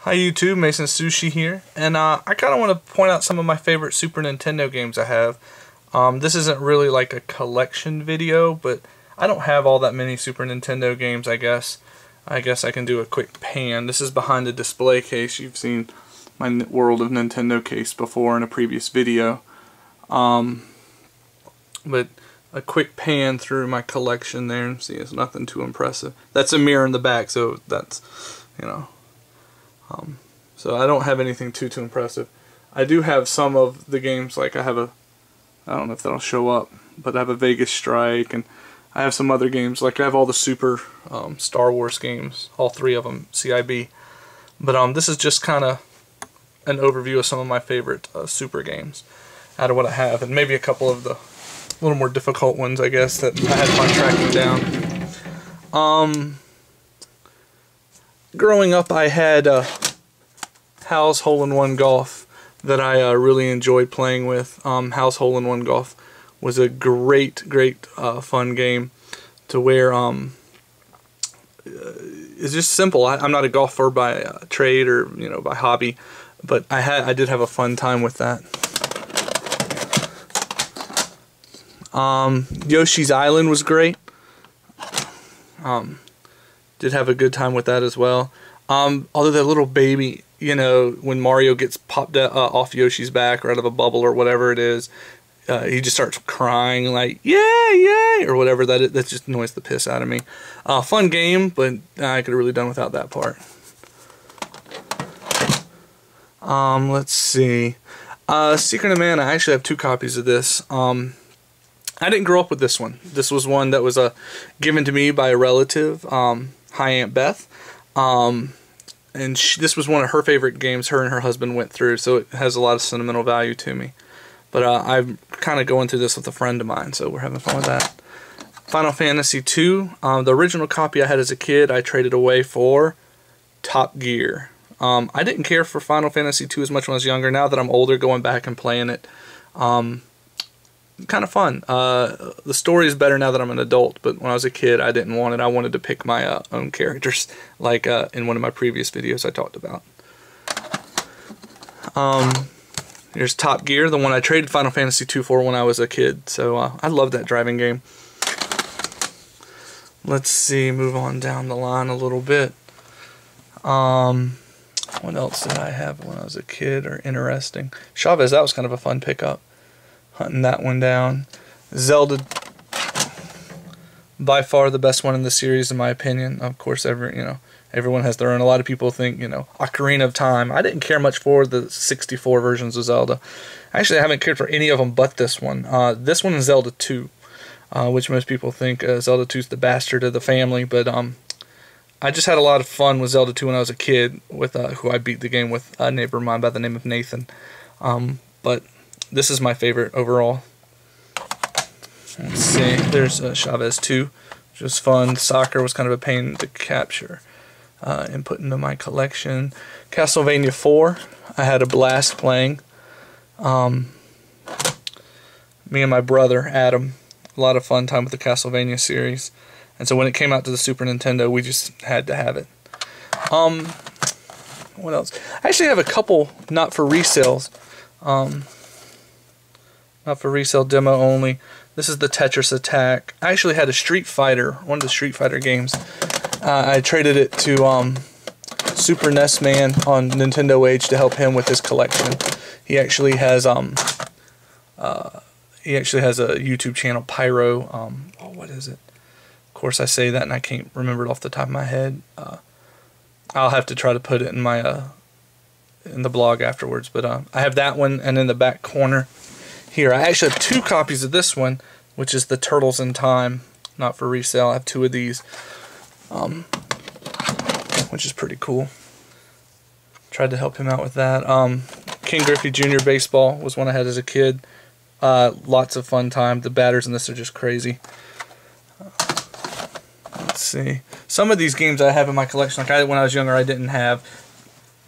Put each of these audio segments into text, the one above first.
Hi YouTube, Mason Sushi here, and I kind of want to point out some of my favorite Super Nintendo games I have. This isn't really like a collection video, but I don't have all that many Super Nintendo games, I guess. I can do a quick pan. This is behind the display case. You've seen my World of Nintendo case before in a previous video. But a quick pan through my collection there, and see, it's nothing too impressive. That's a mirror in the back, so that's, you know. So I don't have anything too impressive. I do have some of the games, like I don't know if that'll show up, but I have a Vegas Strike, and I have some other games, like I have all the Super Star Wars games, all three of them, CIB. But this is just kind of an overview of some of my favorite Super games out of what I have, and maybe a couple of the little more difficult ones, I guess, that I had fun tracking down. Growing up, I had Hal's Hole-in-One Golf that I really enjoyed playing with. Hal's Hole-in-One Golf was a great fun game to where it's just simple. I'm not a golfer by trade or by hobby, but I did have a fun time with that. Yoshi's Island was great. Did have a good time with that as well. Although that little baby, when Mario gets popped off Yoshi's back or out of a bubble or whatever it is, he just starts crying like, yay, yay, or whatever. That just annoys the piss out of me. Fun game, but I could have really done without that part. Let's see. Secret of Mana, I actually have 2 copies of this. I didn't grow up with this one. This was one that was given to me by a relative, Hi Aunt Beth, and this was one of her favorite games her and her husband went through, so it has a lot of sentimental value to me. But I'm kind of going through this with a friend of mine, so we're having fun with that. Final Fantasy II, the original copy I had as a kid, I traded away for Top Gear. I didn't care for Final Fantasy II as much when I was younger. Now that I'm older, going back and playing it, kind of fun. The story is better now that I'm an adult, but when I was a kid I didn't want it. I wanted to pick my own characters, like in one of my previous videos I talked about. Here's Top Gear, the one I traded Final Fantasy II for when I was a kid, so I love that driving game. Let's see, move on down the line a little bit. What else did I have when I was a kid or interesting? Chavez, that was kind of a fun pickup. Hunting that one down. Zelda, by far the best one in the series in my opinion. Of course, everyone has their own. A lot of people think, Ocarina of Time. I didn't care much for the 64 versions of Zelda. Actually, I haven't cared for any of them but this one. This one is Zelda 2, which most people think Zelda 2 is the bastard of the family, but I just had a lot of fun with Zelda 2 when I was a kid, with who I beat the game with, a neighbor of mine by the name of Nathan. But this is my favorite overall. Let's see, there's Chavez 2, which was fun. Soccer was kind of a pain to capture and put into my collection. Castlevania 4, I had a blast playing. Me and my brother, Adam, a lot of fun time with the Castlevania series. And so when it came out to the Super Nintendo, we just had to have it. What else? I actually have a couple not for resales. Not for resale, demo only. This is the Tetris Attack. I actually had a Street Fighter, one of the Street Fighter games. I traded it to Super NES Man on Nintendo Age to help him with his collection. He actually has a YouTube channel, Pyro. What is it? Of course, I say that and I can't remember it off the top of my head. I'll have to try to put it in my in the blog afterwards. But I have that one, and in the back corner here, I actually have 2 copies of this one, which is the Turtles in Time, not for resale. I have 2 of these, which is pretty cool. Tried to help him out with that. King Griffey Jr. Baseball was one I had as a kid. Lots of fun time. The batters in this are just crazy. Let's see. Some of these games I have in my collection, like when I was younger, I didn't have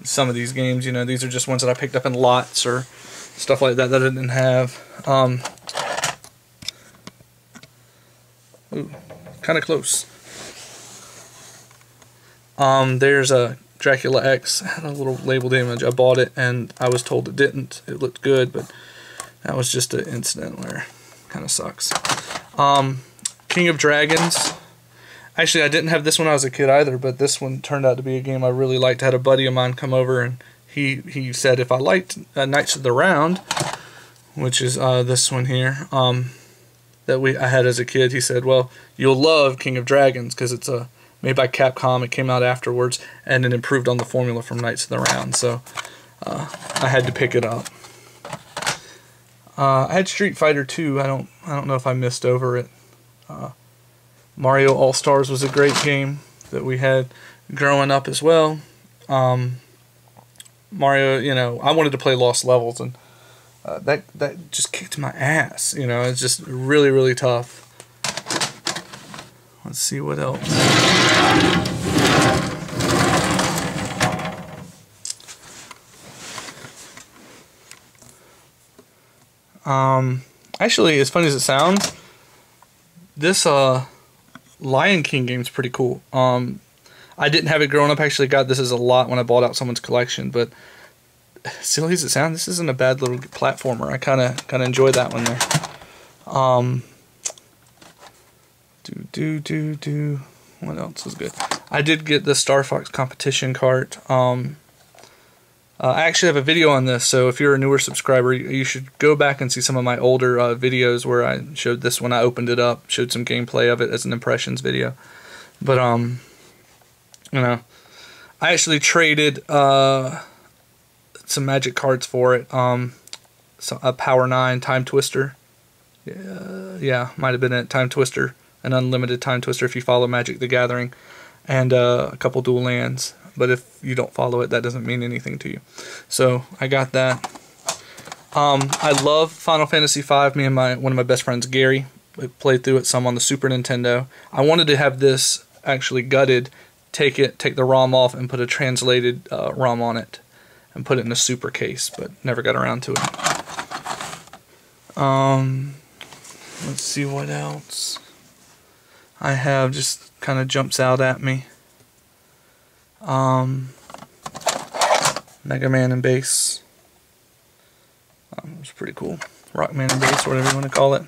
some of these games. These are just ones that I picked up in lots or stuff like that I didn't have. Ooh, kind of close. There's a Dracula X had a little label damage. I bought it and I was told it didn't. It looked good, but that was just an incident where it kind of sucks. King of Dragons. Actually, I didn't have this when I was a kid either, but this one turned out to be a game I really liked. I had a buddy of mine come over, and he said if I liked Knights of the Round, which is this one here, that I had as a kid, he said, well, you'll love King of Dragons because it's made by Capcom. It came out afterwards, and it improved on the formula from Knights of the Round, so I had to pick it up. I had Street Fighter 2. I don't know if I missed over it. Mario All-Stars was a great game that we had growing up as well. Mario, you know, I wanted to play Lost Levels, and that just kicked my ass. You know, it's just really, really tough. Let's see what else. Actually, as funny as it sounds, this Lion King game's pretty cool. I didn't have it growing up. I actually got this as a lot when I bought out someone's collection, but silly as it sounds, this isn't a bad little platformer. I kind of enjoy that one there. What else is good? I did get the Star Fox competition cart. I actually have a video on this, so if you're a newer subscriber, you should go back and see some of my older videos where I showed this when I opened it up, showed some gameplay of it as an impressions video. But, you know, I actually traded some magic cards for it. So a Power 9 Time Twister. Yeah, might have been a Time Twister, an unlimited Time Twister if you follow Magic the Gathering, and a couple dual lands. But if you don't follow it, that doesn't mean anything to you. So I got that. I love Final Fantasy V. Me and one of my best friends, Gary, played through it some on the Super Nintendo. I wanted to have this actually gutted, take the ROM off, and put a translated ROM on it, and put it in a super case, but never got around to it. Let's see what else I have. Just kind of jumps out at me. Mega Man and Bass. It's pretty cool. Rockman and Bass, whatever you want to call it.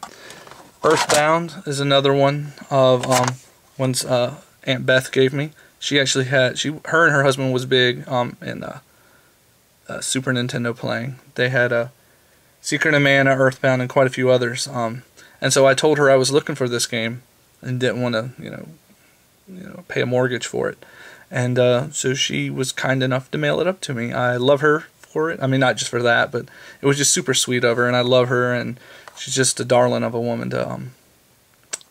Earthbound is another one of ones Aunt Beth gave me. She actually had her and her husband was big in Super Nintendo playing. They had Secret of Mana, Earthbound, and quite a few others. And so I told her I was looking for this game and didn't want to, you know, pay a mortgage for it. And so she was kind enough to mail it up to me. I love her for it. I mean, not just for that, but it was just super sweet of her, and I love her, and she's just a darling of a woman to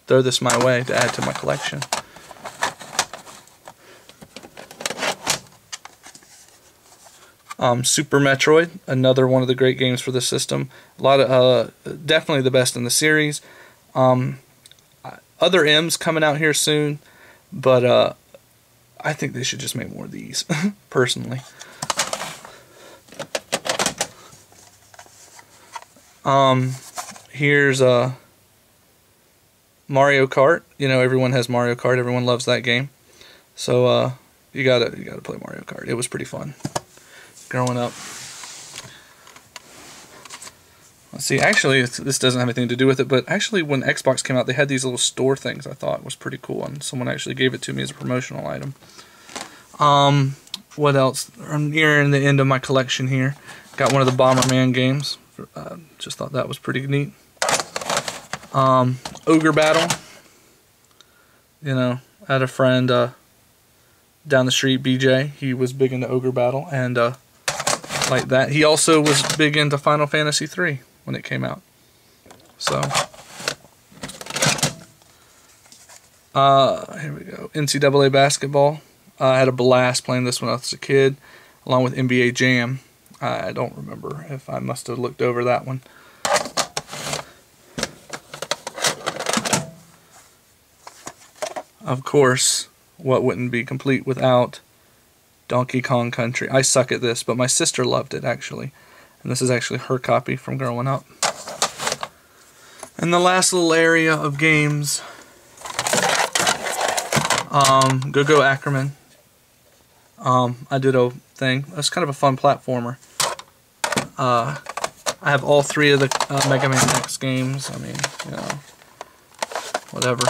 throw this my way to add to my collection. Super Metroid, another one of the great games for the system. A lot of definitely the best in the series. Other M's coming out here soon, but I think they should just make more of these, personally. Here's Mario Kart. You know, everyone has Mario Kart. Everyone loves that game. So you gotta play Mario Kart. It was pretty fun growing up. Let's see. Actually, this doesn't have anything to do with it, but actually, when Xbox came out, they had these little store things. I thought was pretty cool, and someone actually gave it to me as a promotional item. What else? I'm nearing the end of my collection here. Got one of the Bomberman games. Just thought that was pretty neat. Ogre Battle. You know, I had a friend down the street, BJ. He was big into Ogre Battle, and like that. He also was big into Final Fantasy III when it came out. So, here we go. NCAA basketball. I had a blast playing this when I was a kid, along with NBA Jam. I don't remember if I must have looked over that one. Of course, what wouldn't be complete without Donkey Kong Country. I suck at this, but my sister loved it, actually. And this is actually her copy from growing up. And the last little area of games, Go-Go Ackerman. I did a thing. It's kind of a fun platformer. I have all 3 of the Mega Man X games. I mean, you know, whatever.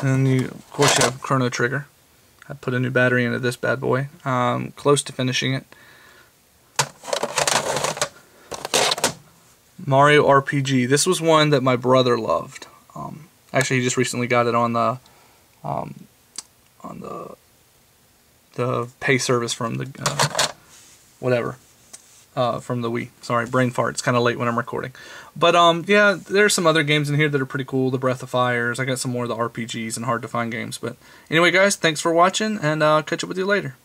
And you, of course, you have Chrono Trigger. I put a new battery into this bad boy. Close to finishing it. Mario RPG. This was one that my brother loved. Actually, he just recently got it on the pay service from the from the Wii. Sorry, brain fart. It's kind of late when I'm recording. But yeah, there's some other games in here that are pretty cool. The Breath of Fires. I got some more of the RPGs and hard to find games. But anyway, guys, thanks for watching, and I'll catch up with you later.